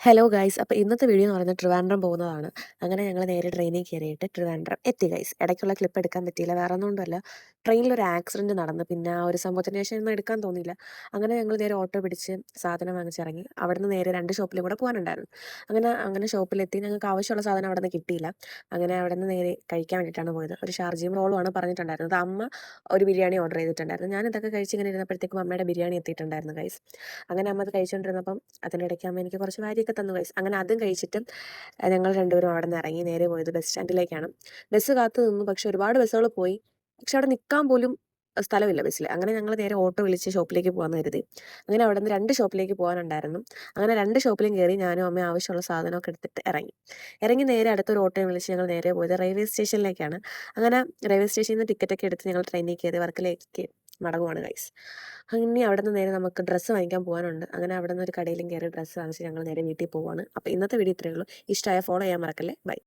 Hello guys. അപ്പോൾ ഇന്നത്തെ video എന്ന് പറയുന്നത് ട്രിവാൻഡ്രം പോകുന്നതാണ്. അങ്ങനെ ഞങ്ങൾ നേരെ ട്രെയിനിൽ കയറിയിട്ട് ട്രിവാൻഡ്രം എത്തി ഗൈസ്. ഇടയ്ക്കുള്ള ക്ലിപ്പ് എടുക്കാൻ പറ്റിയില്ല, വേറെ ഒന്നുകൊണ്ടല്ല. ട്രെയിനിലൊരു ആക്സിഡൻറ്റ് നടന്നു. പിന്നെ ആ ഒരു സംഭവത്തിന് ശേഷം ഒന്നും എടുക്കാൻ തോന്നിയില്ല. അങ്ങനെ ഞങ്ങൾ നേരെ ഓട്ടോ പിടിച്ച് സാധനം വാങ്ങിച്ചിറങ്ങി. അവിടുന്ന് നേരെ 2 ഷോപ്പിലും കൂടെ പോകാനുണ്ടായിരുന്നു. അങ്ങനെ ഷോപ്പിലെത്തി. ഞങ്ങൾക്ക് ആവശ്യമുള്ള സാധനം അവിടെ നിന്ന് കിട്ടിയില്ല. അങ്ങനെ അവിടെ നിന്ന് നേരെ കഴിക്കാൻ വേണ്ടിയിട്ടാണ് പോയത്. ഒരു ഷാർജയും റോളുമാണ് പറഞ്ഞിട്ടുണ്ടായിരുന്നത്. അമ്മ ഒരു ബിരിയാണി ഓർഡർ ചെയ്തിട്ടുണ്ടായിരുന്നു. ഞാൻ ഇതൊക്കെ കഴിച്ച് ഇങ്ങനെ ഇരുന്നപ്പോഴത്തേക്കും അമ്മയുടെ ബിരിയാണി എത്തിയിട്ടുണ്ടായിരുന്നു ഗൈസ്. അങ്ങനെ അമ്മ അത് കഴിച്ചുകൊണ്ടിരുന്നപ്പം അതിനിടയ്ക്ക് അമ്മ എനിക്ക് കുറച്ച് വാരിയൊക്കെ തന്നു ഗൈസ്. അങ്ങനെ അതും കഴിച്ചിട്ട് ഞങ്ങൾ രണ്ടുപേരും അവിടെ നിന്ന് ഇറങ്ങി നേരെ പോയത് ബസ് സ്റ്റാൻഡിലേക്കാണ്. ബസ് കാത്തു നിന്നു. പക്ഷെ ഒരുപാട് ബസ്സുകൾ പോയി. പക്ഷെ അവിടെ നിൽക്കാൻ പോലും സ്ഥലമില്ല ബസ്സിൽ. അങ്ങനെ ഞങ്ങൾ നേരെ ഓട്ടോ വിളിച്ച് ഷോപ്പിലേക്ക് പോകാമെന്ന് കരുതി. അങ്ങനെ അവിടെ നിന്ന് 2 ഷോപ്പിലേക്ക് പോകാനുണ്ടായിരുന്നു. അങ്ങനെ 2 ഷോപ്പിലും കയറി ഞാനും അമ്മയും ആവശ്യമുള്ള സാധനമൊക്കെ എടുത്തിട്ട് ഇറങ്ങി നേരെ അടുത്തൊരു ഓട്ടോയും വിളിച്ച് ഞങ്ങൾ നേരെ പോയത് റെയിൽവേ സ്റ്റേഷനിലേക്കാണ്. അങ്ങനെ റെയിൽവേ സ്റ്റേഷനിൽ നിന്ന് ടിക്കറ്റൊക്കെ എടുത്ത് ഞങ്ങൾ ട്രെയിനിൽ കയറി വർക്കലയിലേക്ക് മടങ്ങുവാണ് ഗൈസ്. ഇനി അവിടെ നിന്ന് നേരെ നമുക്ക് ഡ്രസ്സ് വാങ്ങിക്കാൻ പോകാനുണ്ട്. അങ്ങനെ അവിടെ നിന്ന് ഒരു കടയിലും കയറി ഡ്രസ്സ് വാങ്ങിച്ച് ഞങ്ങൾ നേരെ വീട്ടിൽ പോവുകയാണ്. അപ്പോൾ ഇന്നത്തെ വീഡിയോ ഇത്രയേ ഉള്ളൂ. ഇഷ്ടമായ ഫോളോ ചെയ്യാൻ മറക്കല്ലേ. ബൈ.